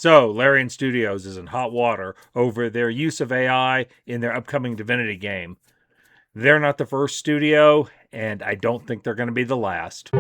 So, Larian Studios is in hot water over their use of AI in their upcoming Divinity game. They're not the first studio, and I don't think they're going to be the last.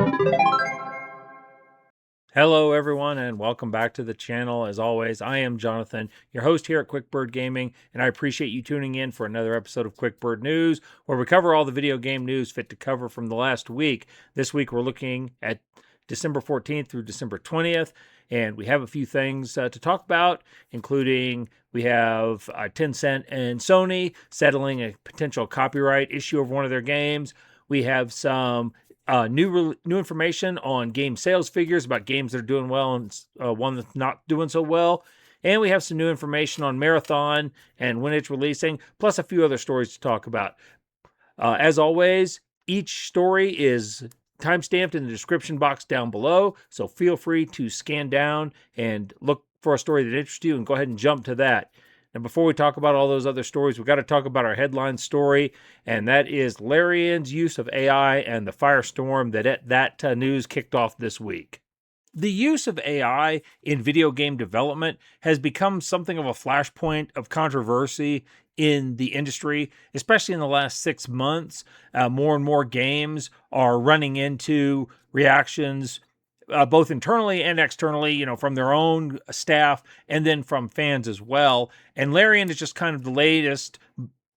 Hello, everyone, and welcome back to the channel. As always, I am Jonathan, your host here at QuickBird Gaming, and I appreciate you tuning in for another episode of QuickBird News, where we cover all the video game news fit to cover from the last week. This week, we're looking at December 14th through December 20th, and we have a few things to talk about, including we have Tencent and Sony settling a potential copyright issue over one of their games. We have some new information on game sales figures about games that are doing well and one that's not doing so well. And we have some new information on Marathon and when it's releasing, plus a few other stories to talk about. As always, each story is timestamped in the description box down below, so feel free to scan down and look for a story that interests you and go ahead and jump to that. And before we talk about all those other stories, we've got to talk about our headline story, and that is Larian's use of AI and the firestorm that news kicked off this week. The use of AI in video game development has become something of a flashpoint of controversy in the industry, especially in the last 6 months. More and more games are running into reactions both internally and externally, from their own staff and then from fans as well. And Larian is just kind of the latest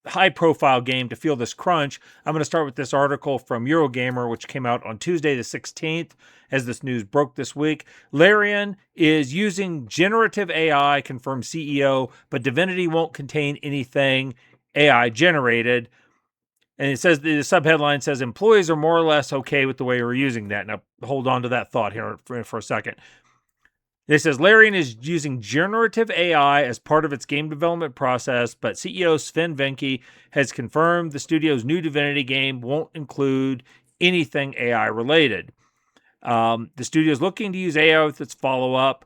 high-profile game to feel this crunch. I'm going to start with this article from Eurogamer, which came out on Tuesday the 16th, as this news broke this week. Larian is using generative AI, confirmed CEO, but Divinity won't contain anything AI-generated. And it says, the subheadline says, employees are more or less okay with the way we're using that. Now, hold on to that thought here for a second. It says, Larian is using generative AI as part of its game development process, but CEO Sven Venke has confirmed the studio's new Divinity game won't include anything AI-related. The studio is looking to use AI with its follow-up.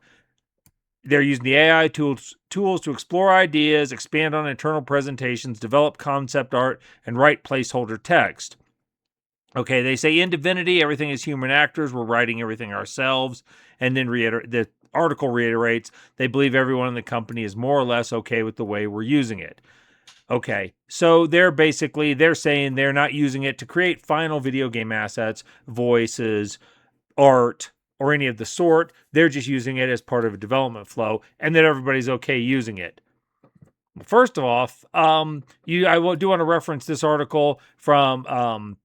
They're using the AI tools to explore ideas, expand on internal presentations, develop concept art, and write placeholder text. Okay, they say in Divinity, everything is human actors. We're writing everything ourselves. And then the article reiterates, they believe everyone in the company is more or less okay with the way we're using it. Okay, so they're saying they're not using it to create final video game assets, voices, art, or any of the sort. They're just using it as part of a development flow, and that everybody's okay using it. First off, I do want to reference this article from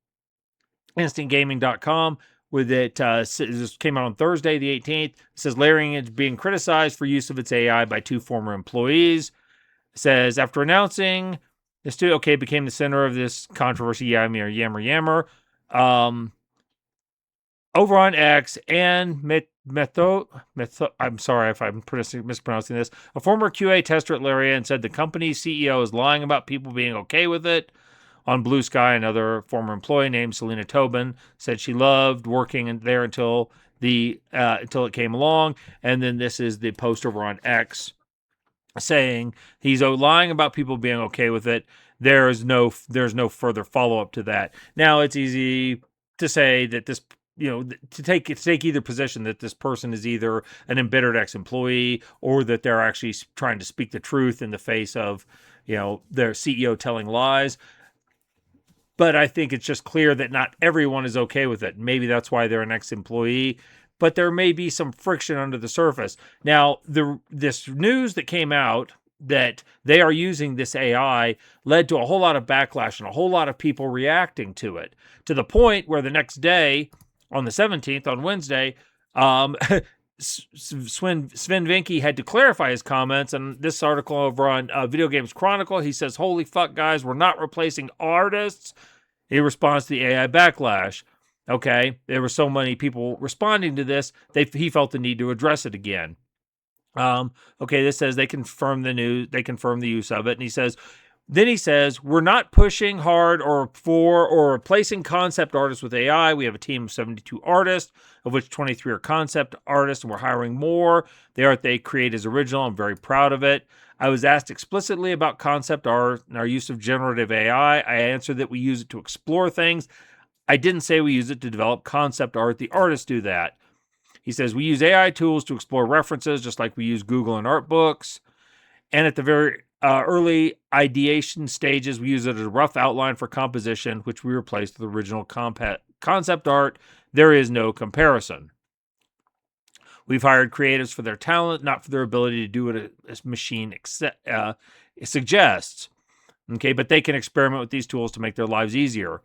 instantgaming.com with it. This came out on Thursday, the 18th. It says Larian is being criticized for use of its AI by 2 former employees. It says, after announcing the studio became the center of this controversy, yammer. Over on X, and I'm sorry if I'm mispronouncing this, a former QA tester at Larian said the company's CEO is lying about people being okay with it. On Blue Sky, another former employee named Selena Tobin said she loved working there until it came along. And then this is the post over on X saying he's lying about people being okay with it. There's no further follow-up to that. Now, it's easy to say that this, to take either position, that this person is either an embittered ex-employee or that they're actually trying to speak the truth in the face of, their CEO telling lies. But I think it's just clear that not everyone is okay with it. Maybe that's why they're an ex-employee, but there may be some friction under the surface. Now, this news that came out that they are using this AI led to a whole lot of backlash and a whole lot of people reacting to it, to the point where the next day, on the 17th, on Wednesday, Sven Venke had to clarify his comments. And this article over on Video Games Chronicle, he says, holy fuck, guys, we're not replacing artists. In response to the AI backlash. Okay, there were so many people responding to this, he felt the need to address it again. This says they confirm the use of it, and he says, we're not pushing hard or replacing concept artists with AI. We have a team of 72 artists, of which 23 are concept artists, and we're hiring more. The art they create is original. I'm very proud of it. I was asked explicitly about concept art and our use of generative AI. I answered that we use it to explore things. I didn't say we use it to develop concept art. The artists do that. He says, we use AI tools to explore references just like we use Google and art books. And at the very early ideation stages, we use it as a rough outline for composition, which we replaced with original concept art. There is no comparison. We've hired creatives for their talent, not for their ability to do what a machine suggests. Okay, but they can experiment with these tools to make their lives easier.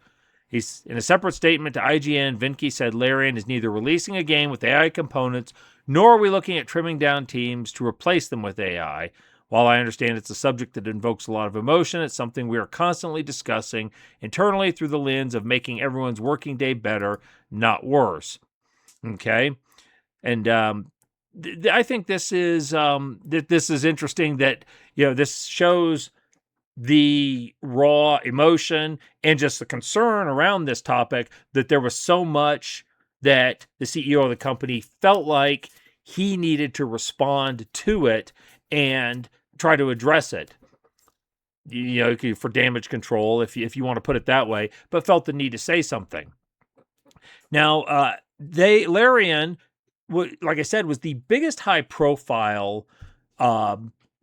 He's in a separate statement to IGN. Vinke said Larian is neither releasing a game with AI components, nor are we looking at trimming down teams to replace them with AI. While I understand it's a subject that invokes a lot of emotion, it's something we are constantly discussing internally through the lens of making everyone's working day better, not worse. Okay, and I think this is interesting. That this shows the raw emotion and just the concern around this topic, that there was so much that the CEO of the company felt like he needed to respond to it and try to address it, for damage control, if you want to put it that way, but felt the need to say something. Now, Larian, like I said, was the biggest high-profile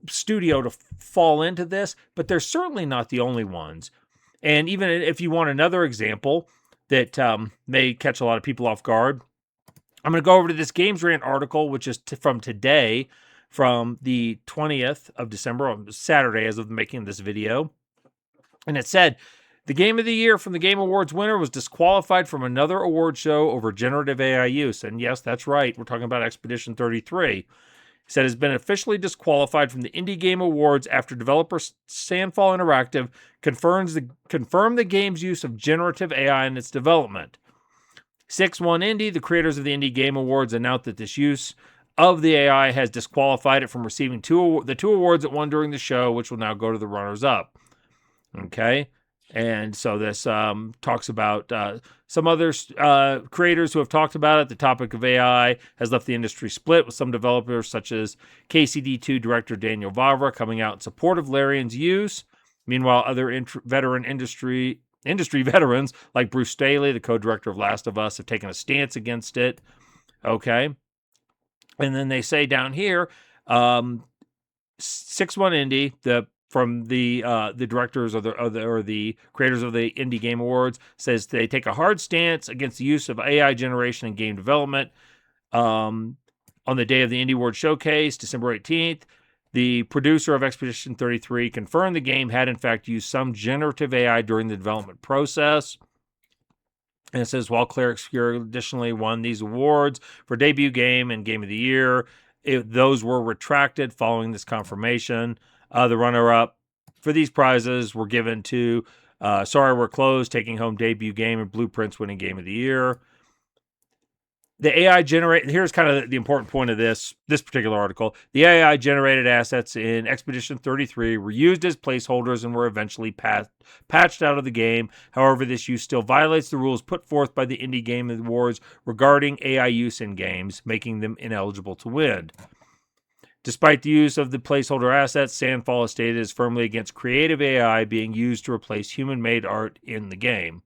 studio to fall into this, but they're certainly not the only ones. And even if you want another example that may catch a lot of people off guard, I'm going to go over to this Games Rant article, which is from today, from the 20th of December, on Saturday, as of making this video. And it said, the Game of the Year from the Game Awards winner was disqualified from another award show over generative AI use. And yes, that's right. We're talking about Expedition 33. It said has been officially disqualified from the Indie Game Awards after developer Sandfall Interactive confirmed the game's use of generative AI in its development. 6-1 Indie, the creators of the Indie Game Awards, announced that this use of the AI has disqualified it from receiving the two awards it won during the show, which will now go to the runners-up. Okay, and so this talks about some other creators who have talked about it. The topic of AI has left the industry split, with some developers such as KCD2 director Daniel Vavra coming out in support of Larian's use. Meanwhile, other industry veterans like Bruce Staley, the co-director of Last of Us, have taken a stance against it. Okay. And then they say down here, 6-1 Indie, the directors or the creators of the Indie Game Awards, says they take a hard stance against the use of AI generation in game development. On the day of the Indie Award Showcase, December 18th, the producer of Expedition 33 confirmed the game had in fact used some generative AI during the development process. And it says, while Clair Obscur additionally won these awards for debut game and game of the year, those were retracted following this confirmation. The runner-up for these prizes were given to Sorry We're Closed, taking home debut game, and Blueprints winning game of the year. The AI here's kind of the important point of this particular article. The AI generated assets in Expedition 33 were used as placeholders and were eventually patched out of the game. However, this use still violates the rules put forth by the Indie Game Awards regarding AI use in games, making them ineligible to win. Despite the use of the placeholder assets, Sandfall has stated is firmly against creative AI being used to replace human-made art in the game.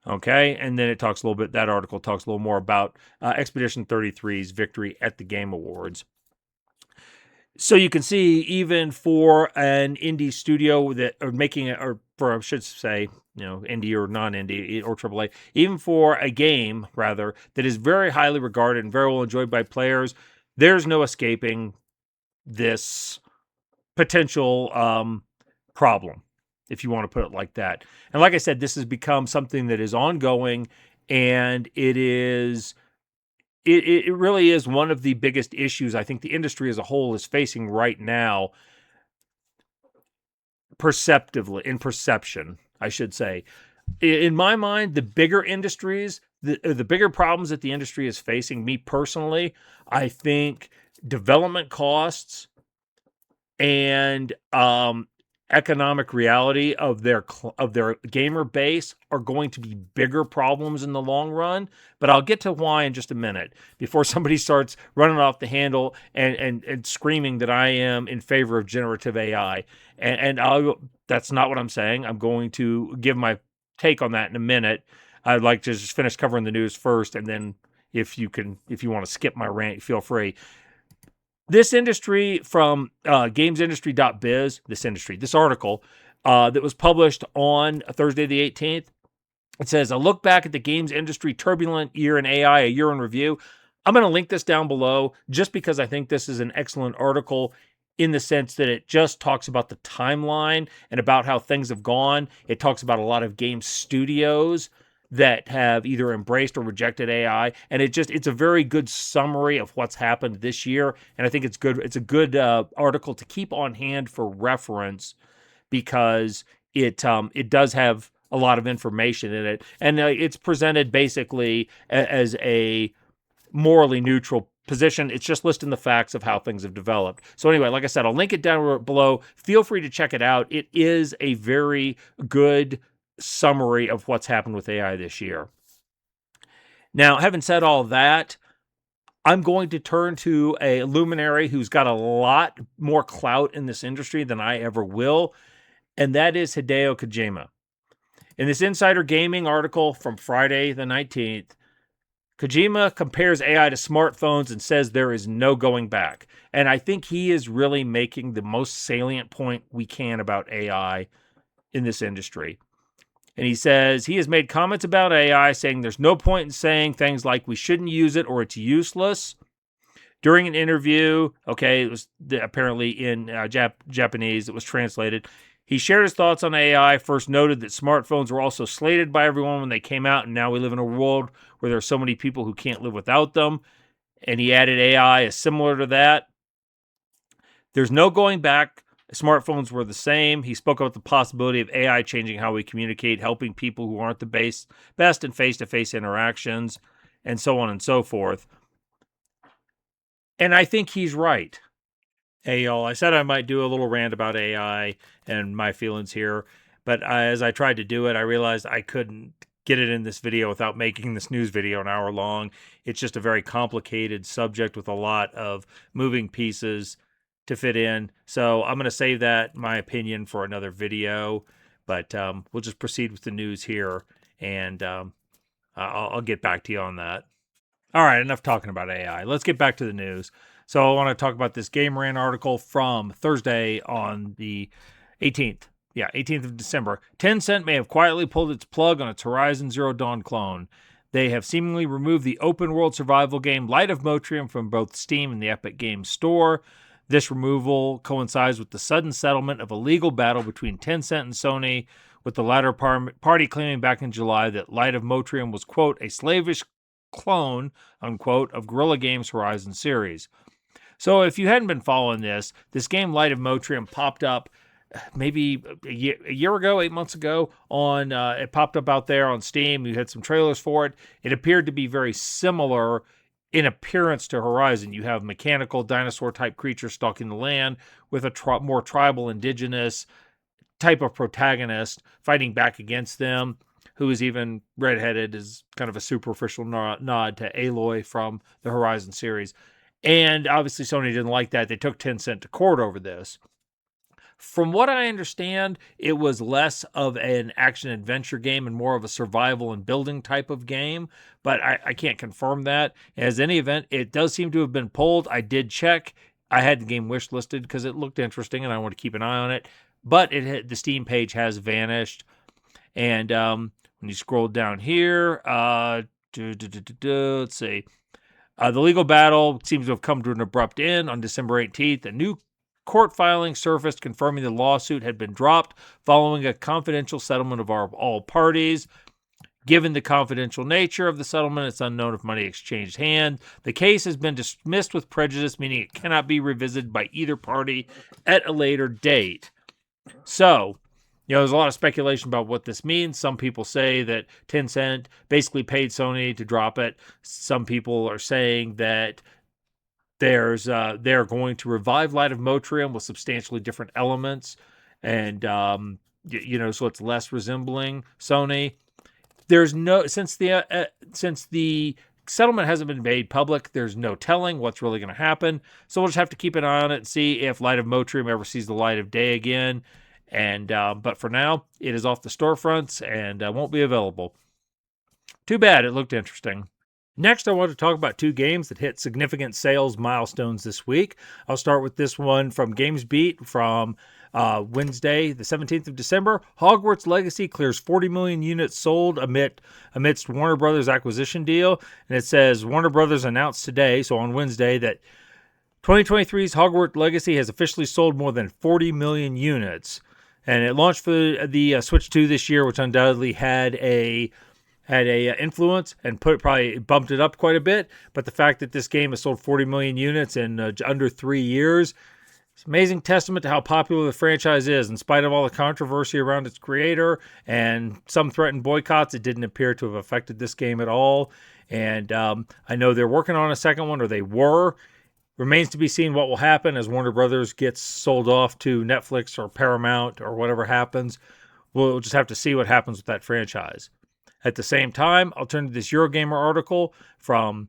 Okay, and then that article talks a little more about Expedition 33's victory at the Game Awards. So you can see, even for an indie studio that are making it, or for, I should say, indie or non-indie or AAA, even for a game, rather, that is very highly regarded and very well enjoyed by players, there's no escaping this potential problem, if you want to put it like that. And like I said, this has become something that is ongoing, and it really is one of the biggest issues I think the industry as a whole is facing right now, in perception, I should say. In my mind, the bigger industries, the bigger problems that the industry is facing, me personally, I think development costs and economic reality of their gamer base are going to be bigger problems in the long run. But I'll get to why in just a minute, before somebody starts running off the handle and screaming that I am in favor of generative AI. And that's not what I'm saying. I'm going to give my take on that in a minute. I'd like to just finish covering the news first, and then if you want to skip my rant, feel free. This industry from gamesindustry.biz, this article that was published on Thursday the 18th, it says, a look back at the games industry turbulent year in AI, a year in review. I'm going to link this down below just because I think this is an excellent article in the sense that it just talks about the timeline and about how things have gone. It talks about a lot of game studios that have either embraced or rejected AI, and it's a very good summary of what's happened this year. And I think it's good. It's a good article to keep on hand for reference because it does have a lot of information in it, and it's presented basically as a morally neutral position. It's just listing the facts of how things have developed. So anyway, like I said, I'll link it down below. Feel free to check it out. It is a very good summary of what's happened with AI this year. Now, having said all that, I'm going to turn to a luminary who's got a lot more clout in this industry than I ever will, and that is Hideo Kojima. In this Insider Gaming article from Friday the 19th, Kojima compares AI to smartphones and says there is no going back. And I think he is really making the most salient point we can about AI in this industry. And he says he has made comments about AI saying there's no point in saying things like we shouldn't use it or it's useless. During an interview, it was apparently in Japanese, it was translated. He shared his thoughts on AI, first noted that smartphones were also slated by everyone when they came out, and now we live in a world where there are so many people who can't live without them. And he added AI is similar to that. There's no going back. Smartphones were the same. He spoke about the possibility of AI changing how we communicate, helping people who aren't the best in face-to-face interactions, and so on and so forth. And I think he's right. Hey, y'all, I said I might do a little rant about AI and my feelings here, but as I tried to do it, I realized I couldn't get it in this video without making this news video an hour long. It's just a very complicated subject with a lot of moving pieces to fit in. So I'm going to save that, my opinion, for another video, but we'll just proceed with the news here, and I'll get back to you on that. All right, enough talking about AI. Let's get back to the news. So I want to talk about this Game Rant article from Thursday on the 18th. Yeah, 18th of December. Tencent may have quietly pulled its plug on its Horizon Zero Dawn clone. They have seemingly removed the open-world survival game Light of Motriam from both Steam and the Epic Games Store. This removal coincides with the sudden settlement of a legal battle between Tencent and Sony, with the latter party claiming back in July that Light of Motriam was, quote, a slavish clone, unquote, of Guerrilla Games' Horizon series. So if you hadn't been following this game Light of Motriam popped up maybe a year ago, 8 months ago, on it popped up out there on Steam. You had some trailers for it. It appeared to be very similar in appearance to Horizon. You have mechanical dinosaur-type creatures stalking the land with a more tribal, indigenous type of protagonist fighting back against them, who is even redheaded, is kind of a superficial nod to Aloy from the Horizon series. And obviously Sony didn't like that. They took Tencent to court over this. From what I understand, it was less of an action-adventure game and more of a survival and building type of game, but I can't confirm that. As any event, it does seem to have been pulled. I did check. I had the game wishlisted because it looked interesting and I want to keep an eye on it, but the Steam page has vanished. And when you scroll down here, let's see. The legal battle seems to have come to an abrupt end on December 18th. A new court filing surfaced confirming the lawsuit had been dropped following a confidential settlement of all parties. Given the confidential nature of the settlement, it's unknown if money exchanged hands. The case has been dismissed with prejudice, meaning it cannot be revisited by either party at a later date. So, there's a lot of speculation about what this means. Some people say that Tencent basically paid Sony to drop it. Some people are saying that they're going to revive Light of Motriam with substantially different elements, and so it's less resembling Sony. There's no since the settlement hasn't been made public, there's no telling what's really going to happen. So we'll just have to keep an eye on it and see if Light of Motriam ever sees the light of day again. And but for now, it is off the storefronts and won't be available. Too bad. It looked interesting. Next, I want to talk about two games that hit significant sales milestones this week. I'll start with this one from GamesBeat from Wednesday, the 17th of December. Hogwarts Legacy clears 40 million units sold amidst Warner Brothers acquisition deal. And it says Warner Brothers announced today, so on Wednesday, that 2023's Hogwarts Legacy has officially sold more than 40 million units. And it launched for the Switch 2 this year, which undoubtedly had a influence and probably bumped it up quite a bit. But the fact that this game has sold 40 million units in under 3 years, it's an amazing testament to how popular the franchise is. In spite of all the controversy around its creator and some threatened boycotts, it didn't appear to have affected this game at all. And I know they're working on a second one, or they were. Remains to be seen what will happen as Warner Brothers gets sold off to Netflix or Paramount or whatever happens. We'll just have to see what happens with that franchise. At the same time, I'll turn to this Eurogamer article from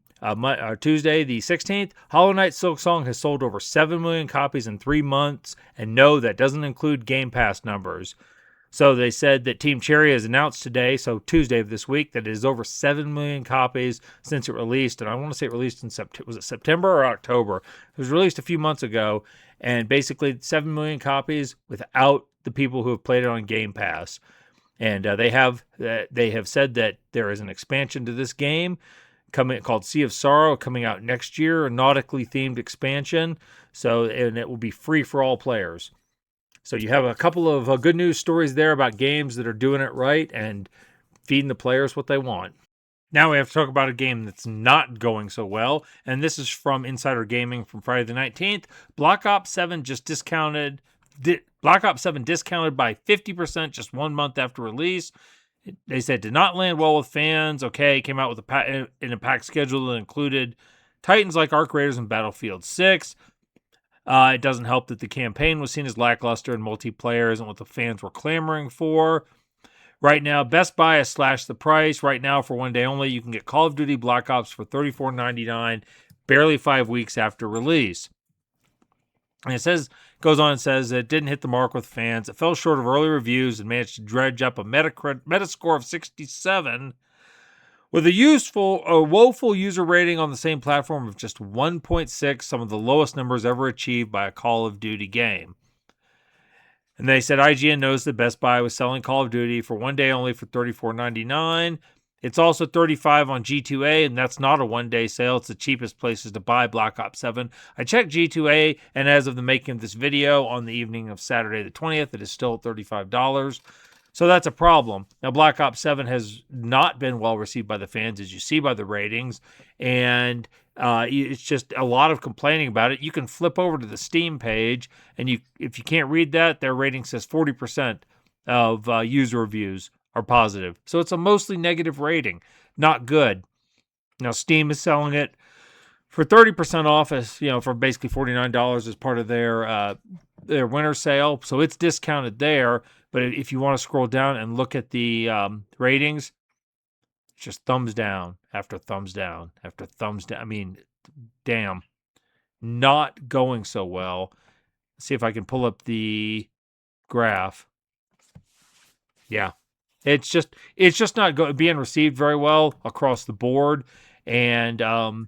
Tuesday, the 16th. Hollow Knight Silksong has sold over 7 million copies in 3 months, and no, that doesn't include Game Pass numbers. So they said that Team Cherry has announced today, so Tuesday of this week, that it is over 7 million copies since it released. And I want to say it released in September or October? It was released a few months ago, and basically 7 million copies without the people who have played it on Game Pass. And they have said that there is an expansion to this game coming called Sea of Sorrow coming out next year, a nautically themed expansion. And it will be free for all players. So you have a couple of good news stories there about games that are doing it right and feeding the players what they want. Now we have to talk about a game that's not going so well, and this is from Insider Gaming from Friday the 19th. Black Ops 7 discounted by 50% just 1 month after release. They said did not land well with fans. Okay, came out with in a packed schedule that included titans like Arc Raiders and Battlefield 6. It doesn't help that the campaign was seen as lackluster and multiplayer isn't what the fans were clamoring for. Right now, Best Buy has slashed the price. Right now, for 1 day only, you can get Call of Duty Black Ops for $34.99, barely 5 weeks after release. And it goes on and says it didn't hit the mark with fans. It fell short of early reviews and managed to dredge up a Metascore of 67 with a woeful user rating on the same platform of just 1.6, some of the lowest numbers ever achieved by a Call of Duty game. And they said IGN knows that Best Buy was selling Call of Duty for 1 day only for $34.99. It's also $35 on G2A, and that's not a one-day sale. It's the cheapest places to buy Black Ops 7. I checked G2A, and as of the making of this video on the evening of Saturday the 20th, it is still at $35. So that's a problem. Now, Black Ops 7 has not been well received by the fans, as you see by the ratings, and it's just a lot of complaining about it. You can flip over to the Steam page, and if you can't read that, their rating says 40% of user reviews are positive. So it's a mostly negative rating. Not good. Now, Steam is selling it for 30% off, for basically $49 as part of their winter sale. So it's discounted there. But if you want to scroll down and look at the ratings, it's just thumbs down after thumbs down after thumbs down. I mean, damn. Not going so well. Let's see if I can pull up the graph. Yeah. It's just not being received very well across the board. And, and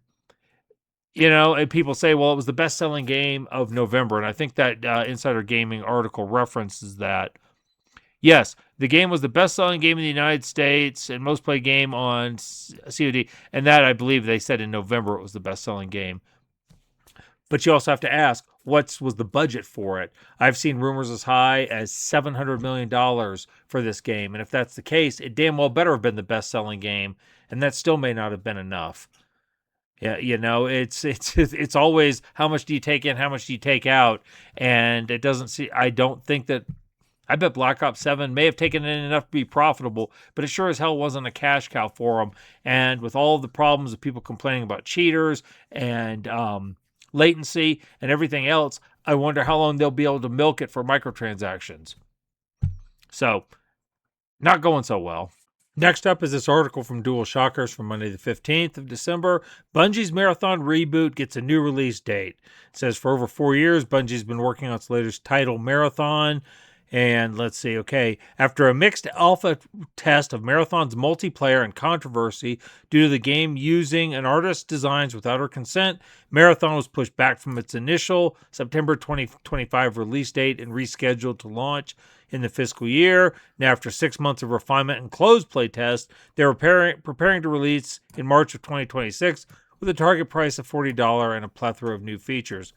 people say, well, it was the best-selling game of November. And I think that Insider Gaming article references that. Yes, the game was the best-selling game in the United States and most played game on COD. And that, I believe, they said in November it was the best-selling game. But you also have to ask, what was the budget for it? I've seen rumors as high as $700 million for this game. And if that's the case, it damn well better have been the best-selling game. And that still may not have been enough. Yeah, it's always how much do you take in, how much do you take out? And I bet Black Ops 7 may have taken in enough to be profitable, but it sure as hell wasn't a cash cow for them. And with all the problems of people complaining about cheaters and latency and everything else, I wonder how long they'll be able to milk it for microtransactions. So, not going so well. Next up is this article from Dual Shockers from Monday the 15th of December. Bungie's Marathon reboot gets a new release date. It says for over 4 years, Bungie's been working on its latest title, Marathon. And let's see, okay. After a mixed alpha test of Marathon's multiplayer and controversy due to the game using an artist's designs without her consent, Marathon was pushed back from its initial September 2025 release date and rescheduled to launch in the fiscal year. Now, after 6 months of refinement and closed play tests, they were preparing to release in March of 2026 with a target price of $40 and a plethora of new features.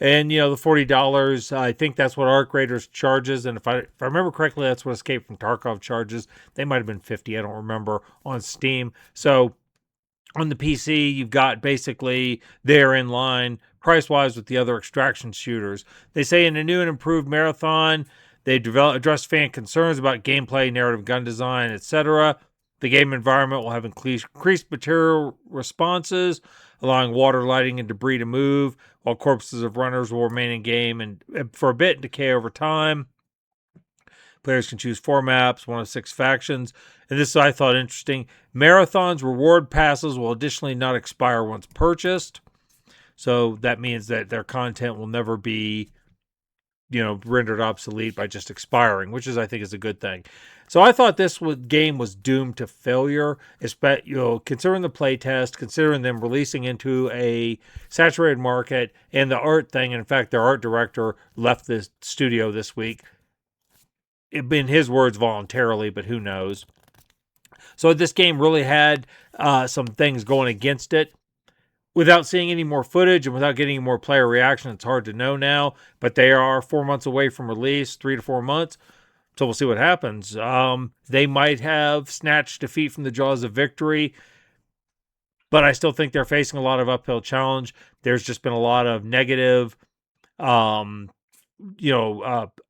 And, the $40, I think that's what Arc Raiders charges. And if I remember correctly, that's what Escape from Tarkov charges. They might have been $50, I don't remember, on Steam. So on the PC, you've got basically they're in line price-wise with the other extraction shooters. They say in a new and improved Marathon, they address fan concerns about gameplay, narrative gun design, etc. The game environment will have increased material responses, allowing water, lighting, and debris to move, while corpses of runners will remain in game and for a bit and decay over time. Players can choose 4 maps, 1 of 6 factions. And this I thought interesting. Marathon's reward passes will additionally not expire once purchased. So that means that their content will never be, rendered obsolete by just expiring, which I think is a good thing. So I thought this game was doomed to failure, considering the playtest, considering them releasing into a saturated market and the art thing. And in fact, their art director left the studio this week. In his words, voluntarily, but who knows? So this game really had some things going against it. Without seeing any more footage and without getting more player reaction, it's hard to know now. But they are 4 months away from release, 3 to 4 months. So we'll see what happens. They might have snatched defeat from the jaws of victory, but I still think they're facing a lot of uphill challenge. There's just been a lot of negative, aura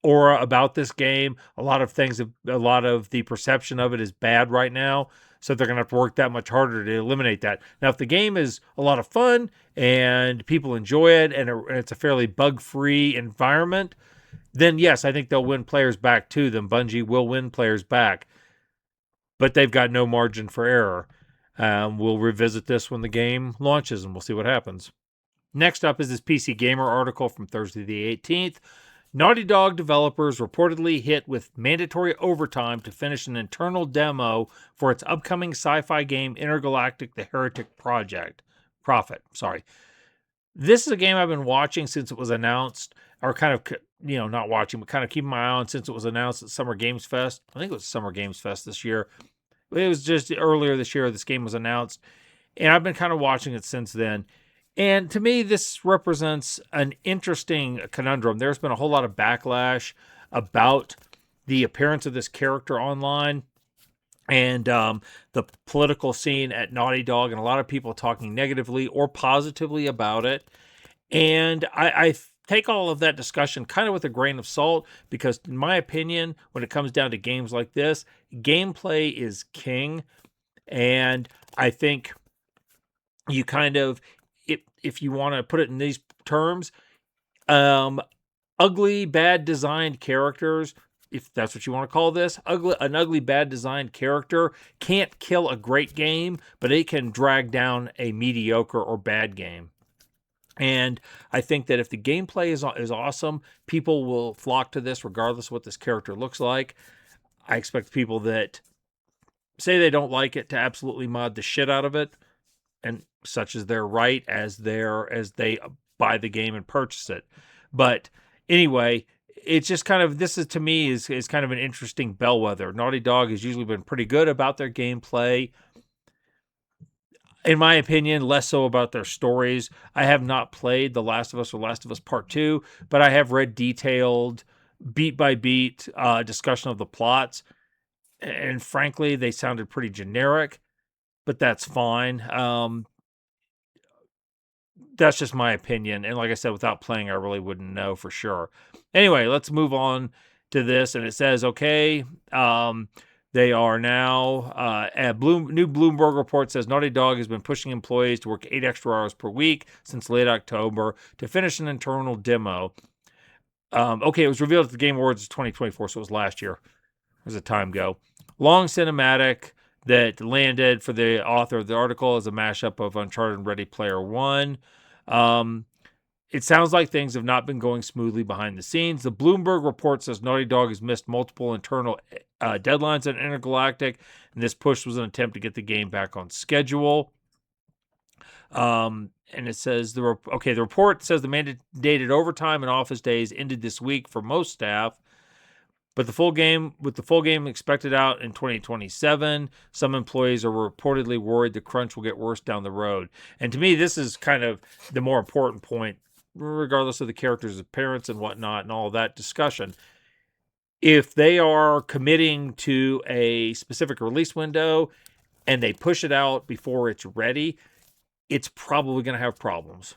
about this game. A lot of the perception of it is bad right now. So they're going to have to work that much harder to eliminate that. Now, if the game is a lot of fun and people enjoy it and it's a fairly bug-free environment, then yes, I think they'll win players back to them. Bungie will win players back. But they've got no margin for error. We'll revisit this when the game launches and we'll see what happens. Next up is this PC Gamer article from Thursday the 18th. Naughty Dog developers reportedly hit with mandatory overtime to finish an internal demo for its upcoming sci-fi game Intergalactic the Heretic Project. This is a game I've been watching since it was announced, or kind of, not watching, but kind of keeping my eye on since it was announced at Summer Games Fest. I think it was Summer Games Fest this year. It was just earlier this year this game was announced, and I've been kind of watching it since then. And to me, this represents an interesting conundrum. There's been a whole lot of backlash about the appearance of this character online and the political scene at Naughty Dog, and a lot of people talking negatively or positively about it. And I take all of that discussion kind of with a grain of salt, because in my opinion, when it comes down to games like this, gameplay is king. And I think you kind of, if you want to put it in these terms, ugly, bad designed characters, if that's what you want to call this, an ugly, bad designed character can't kill a great game, but it can drag down a mediocre or bad game. And I think that if the gameplay is awesome, people will flock to this regardless of what this character looks like. I expect people that say they don't like it to absolutely mod the shit out of it, and such is their right as they buy the game and purchase it. But anyway, it's just kind of, this is, to me, is kind of an interesting bellwether. Naughty Dog has usually been pretty good about their gameplay. In my opinion, less so about their stories. I have not played The Last of Us or Last of Us Part 2, but I have read detailed, beat-by-beat discussion of the plots. And frankly, they sounded pretty generic, but that's fine. That's just my opinion. And like I said, without playing, I really wouldn't know for sure. Anyway, let's move on to this. And it says, okay, they are now, new Bloomberg report says Naughty Dog has been pushing employees to work 8 extra hours per week since late October to finish an internal demo. Okay, it was revealed at the Game Awards 2024, so it was last year. There's a time go. Long cinematic that landed for the author of the article as a mashup of Uncharted and Ready Player One. It sounds like things have not been going smoothly behind the scenes. The Bloomberg report says Naughty Dog has missed multiple internal deadlines on Intergalactic, and this push was an attempt to get the game back on schedule. And it says the report says the mandated overtime and office days ended this week for most staff, but the full game expected out in 2027, some employees are reportedly worried the crunch will get worse down the road. And to me, this is kind of the more important point, regardless of the characters' appearance and whatnot and all of that discussion. If they are committing to a specific release window and they push it out before it's ready, it's probably going to have problems.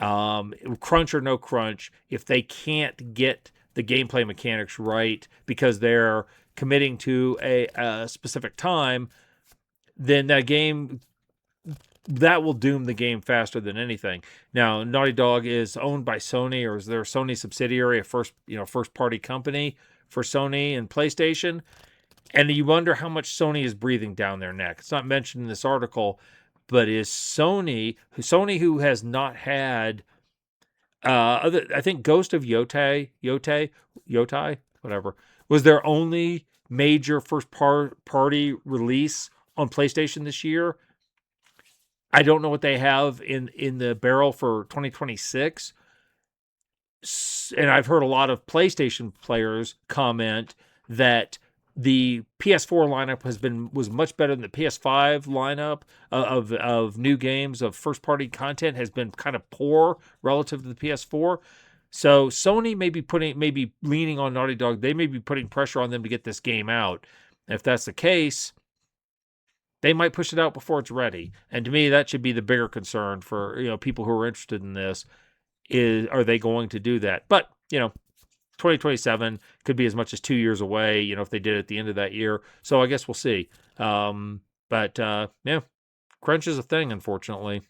Crunch or no crunch, if they can't get the gameplay mechanics right because they're committing to a specific time, then that will doom the game faster than anything. Now, Naughty Dog is owned by Sony, or is there a Sony subsidiary, a first party company for Sony and PlayStation? And you wonder how much Sony is breathing down their neck. It's not mentioned in this article, but is Sony, who has not had, I think Ghost of Yotai, whatever, was their only major first party release on PlayStation this year. I don't know what they have in the barrel for 2026. And I've heard a lot of PlayStation players comment that the PS4 lineup was much better than the PS5 lineup of new games, of first party content has been kind of poor relative to the PS4. So Sony may be leaning on Naughty Dog. They may be putting pressure on them to get this game out. And if that's the case, they might push it out before it's ready. And to me, that should be the bigger concern for people who are interested in this. Are they going to do that? But 2027 could be as much as 2 years away, if they did it at the end of that year. So I guess we'll see. But crunch is a thing, unfortunately.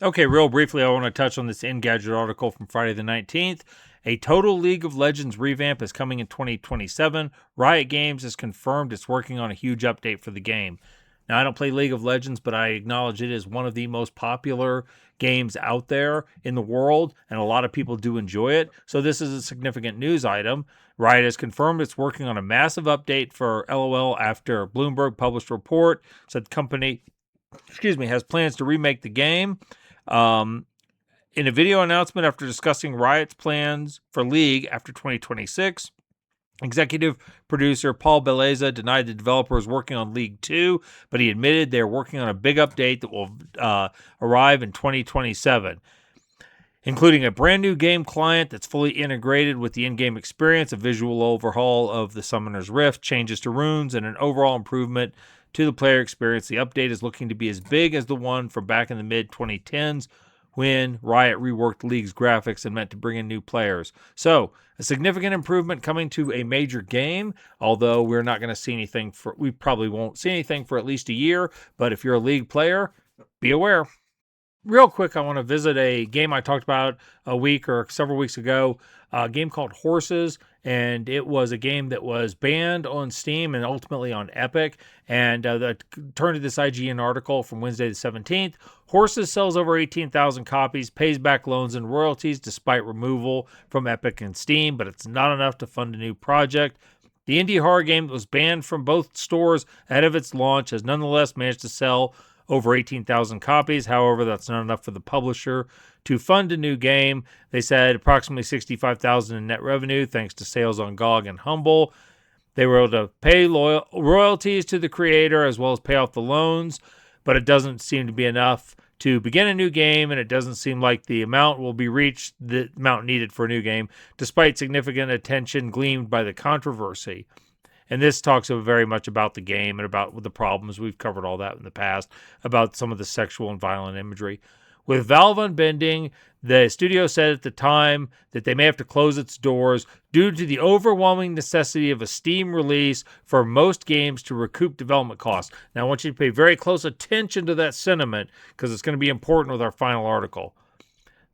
Okay, real briefly, I want to touch on this Engadget article from Friday the 19th. A total League of Legends revamp is coming in 2027. Riot Games has confirmed it's working on a huge update for the game. Now, I don't play League of Legends, but I acknowledge it is one of the most popular games out there in the world, and a lot of people do enjoy it. So this is a significant news item. Riot has confirmed it's working on a massive update for LOL after Bloomberg published a report. Said the company, has plans to remake the game. In a video announcement after discussing Riot's plans for League after 2026, executive producer Paul Beleza denied the developer is working on League 2, but he admitted they're working on a big update that will arrive in 2027, including a brand new game client that's fully integrated with the in-game experience, a visual overhaul of the Summoner's Rift, changes to runes, and an overall improvement to the player experience. The update is looking to be as big as the one from back in the mid-2010s, when Riot reworked League's graphics and meant to bring in new players. So, a significant improvement coming to a major game, although we probably won't see anything for at least a year, but if you're a League player, be aware. Real quick, I want to visit a game I talked about a week or several weeks ago, a game called Horses, and it was a game that was banned on Steam and ultimately on Epic, and that turned to this IGN article from Wednesday the 17th. Horses sells over 18,000 copies, pays back loans and royalties despite removal from Epic and Steam, but it's not enough to fund a new project. The indie horror game that was banned from both stores ahead of its launch has nonetheless managed to sell over 18,000 copies. However, that's not enough for the publisher to fund a new game. They said approximately 65,000 in net revenue thanks to sales on GOG and Humble. They were able to pay royalties to the creator as well as pay off the loans, but it doesn't seem to be enough to begin a new game, and it doesn't seem like the amount will be reached, the amount needed for a new game, despite significant attention gleaned by the controversy. And this talks very much about the game and about the problems. We've covered all that in the past, about some of the sexual and violent imagery. With Valve unbending, the studio said at the time that they may have to close its doors due to the overwhelming necessity of a Steam release for most games to recoup development costs. Now, I want you to pay very close attention to that sentiment because it's going to be important with our final article.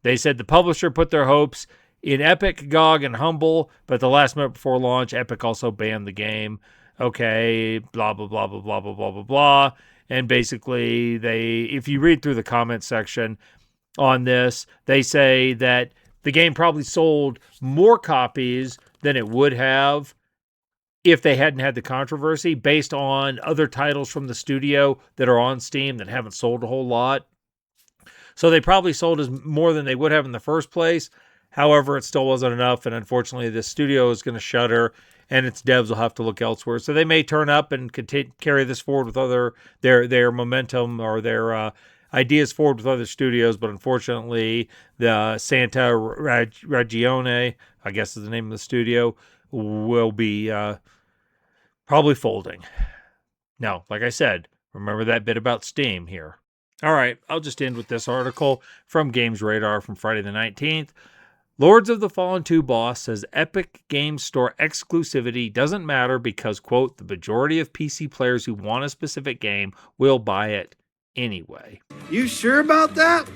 They said the publisher put their hopes in Epic, GOG, and Humble, but the last minute before launch, Epic also banned the game. Okay, blah, blah, blah, blah, blah, blah, blah, blah. And basically, if you read through the comment section, on this. They say that the game probably sold more copies than it would have if they hadn't had the controversy, based on other titles from the studio that are on Steam that haven't sold a whole lot. So they probably sold as more than they would have in the first place. However, it still wasn't enough, and unfortunately, the studio is going to shutter, and its devs will have to look elsewhere. So they may turn up and carry this forward with other their momentum or their ideas forward with other studios. But unfortunately, the Santa Ragione, I guess is the name of the studio, will be probably folding. Now, like I said, remember that bit about Steam here. All right, I'll just end with this article from Games Radar from Friday the 19th. Lords of the Fallen 2 boss says Epic Games Store exclusivity doesn't matter because, quote, the majority of PC players who want a specific game will buy it anyway. You sure about that?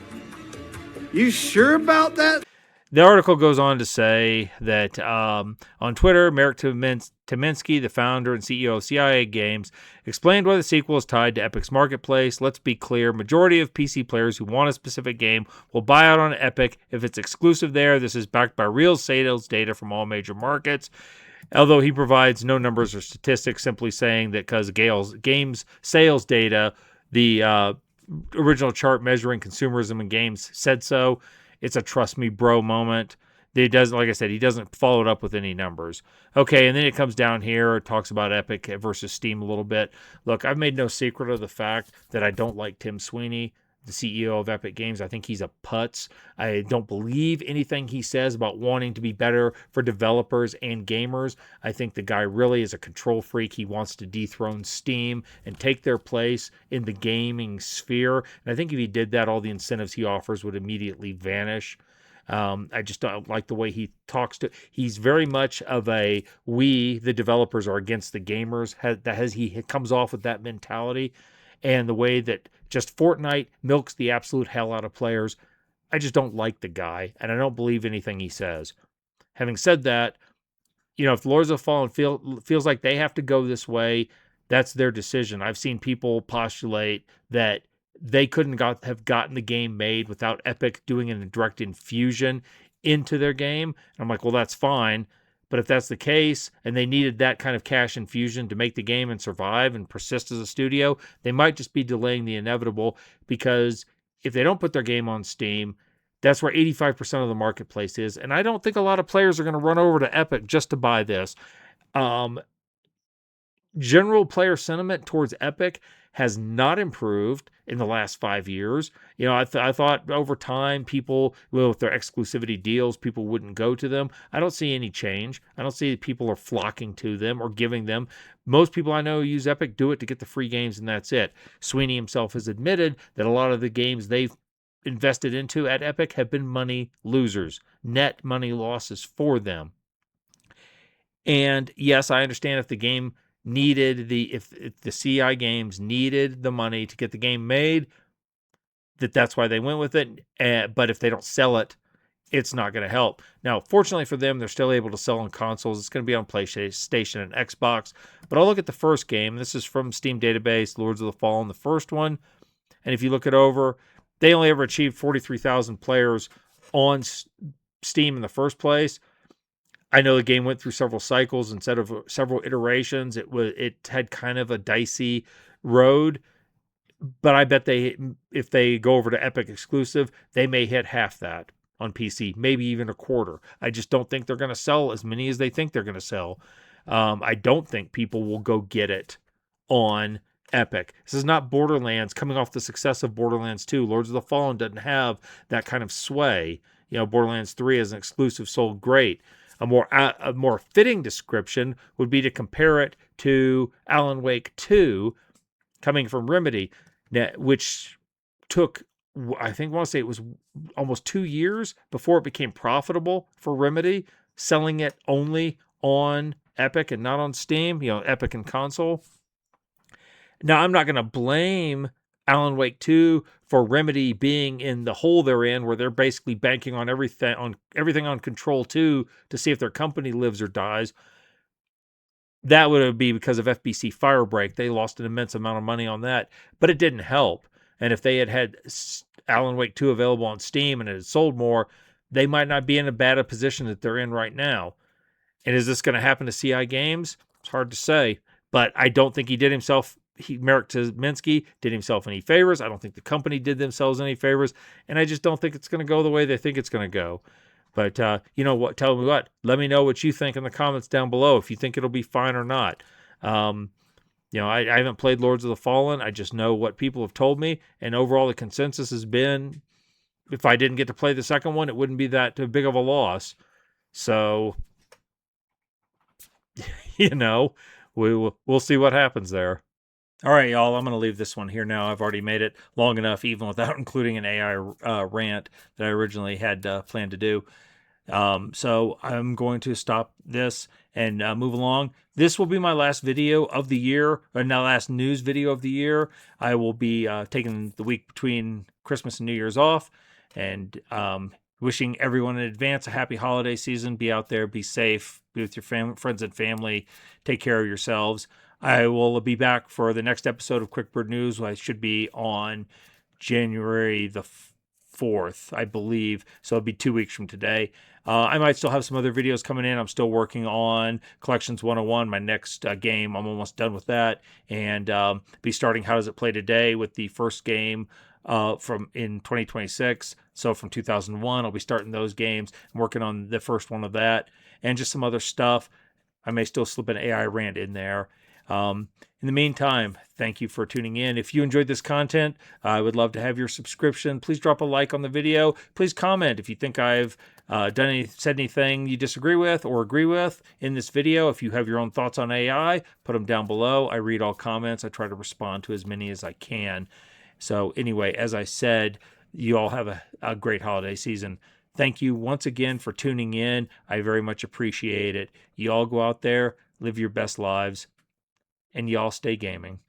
You sure about that? The article goes on to say that on Twitter, Marek Tymiński, the founder and CEO of CIA Games, explained why the sequel is tied to Epic's marketplace. Let's be clear, majority of PC players who want a specific game will buy out on Epic if it's exclusive there. This is backed by real sales data from all major markets. Although he provides no numbers or statistics, simply saying that because games sales data, the original chart measuring consumerism in games said so. It's a trust me bro moment. He doesn't, like I said, he doesn't follow it up with any numbers. Okay, and then it comes down here, it talks about Epic versus Steam a little bit. Look, I've made no secret of the fact that I don't like Tim Sweeney, the CEO of Epic Games. I think he's a putz. I don't believe anything he says about wanting to be better for developers and gamers. I think the guy really is a control freak. He wants to dethrone Steam and take their place in the gaming sphere. And I think if he did that, all the incentives he offers would immediately vanish. I just don't like the way he talks to. He's very much of a we, the developers, are against the gamers. He comes off with that mentality, and the way that just Fortnite milks the absolute hell out of players. I just don't like the guy, and I don't believe anything he says. Having said that, if Lords of Fallen feels like they have to go this way, that's their decision. I've seen people postulate that they couldn't have gotten the game made without Epic doing a direct infusion into their game. And I'm like, well, that's fine. But if that's the case, and they needed that kind of cash infusion to make the game and survive and persist as a studio, they might just be delaying the inevitable, because if they don't put their game on Steam, that's where 85% of the marketplace is. And I don't think a lot of players are going to run over to Epic just to buy this. General player sentiment towards Epic has not improved in the last 5 years. I thought over time people, with their exclusivity deals, people wouldn't go to them. I don't see any change. I don't see people are flocking to them or giving them. Most people I know who use Epic do it to get the free games, and that's it. Sweeney himself has admitted that a lot of the games they've invested into at Epic have been money losers, net money losses for them. And yes, I understand if the game needed if the CI Games needed the money to get the game made, that's why they went with it. But if they don't sell it, it's not going to help. Now, fortunately for them, they're still able to sell on consoles. It's going to be on PlayStation and Xbox. But I'll look at the first game. This is from Steam Database, Lords of the Fallen, the first one. And if you look it over, they only ever achieved 43,000 players on Steam in the first place. I know the game went through several cycles instead of several iterations. It had kind of a dicey road, but I bet if they go over to Epic exclusive, they may hit half that on PC, maybe even a quarter. I just don't think they're going to sell as many as they think they're going to sell. I don't think people will go get it on Epic. This is not Borderlands coming off the success of Borderlands 2. Lords of the Fallen doesn't have that kind of sway. Borderlands 3 as an exclusive sold great. A more fitting description would be to compare it to Alan Wake 2, coming from Remedy, which took, I want to say it was almost 2 years before it became profitable for Remedy, selling it only on Epic and not on Steam, Epic and console. Now, I'm not going to blame Alan Wake 2 for Remedy being in the hole they're in, where they're basically banking on everything on Control 2 to see if their company lives or dies. That would be because of FBC Firebreak. They lost an immense amount of money on that, but it didn't help. And if they had Alan Wake 2 available on Steam and it had sold more, they might not be in a bad a position that they're in right now. And is this going to happen to CI Games? It's hard to say, but I don't think Merrick Minsky did himself any favors. I don't think the company did themselves any favors, and I just don't think it's going to go the way they think it's going to go. But you know what? Tell me what. Let me know what you think in the comments down below. If you think it'll be fine or not. You know, I haven't played Lords of the Fallen. I just know what people have told me, and overall the consensus has been, if I didn't get to play the second one, it wouldn't be that big of a loss. So, you know, we'll see what happens there. All right, y'all, I'm going to leave this one here now. I've already made it long enough, even without including an AI rant that I originally had planned to do. So I'm going to stop this and move along. This will be my last video of the year, or now last news video of the year. I will be taking the week between Christmas and New Year's off, and wishing everyone in advance a happy holiday season. Be out there, be safe, be with your friends and family, take care of yourselves. I will be back for the next episode of QuickBird News. I should be on January the 4th, I believe. So it'll be 2 weeks from today. I might still have some other videos coming in. I'm still working on Collections 101, my next game. I'm almost done with that. And be starting How Does It Play Today with the first game from in 2026. So from 2001, I'll be starting those games. I'm working on the first one of that and just some other stuff. I may still slip an AI rant in there. In the meantime, thank you for tuning in. If you enjoyed this content, I would love to have your subscription. Please drop a like on the video. Please comment if you think I've said anything you disagree with or agree with in this video. If you have your own thoughts on AI, put them down below. I read all comments. I try to respond to as many as I can. So anyway, as I said, you all have a great holiday season. Thank you once again for tuning in. I very much appreciate it. You all go out there, live your best lives, and y'all stay gaming.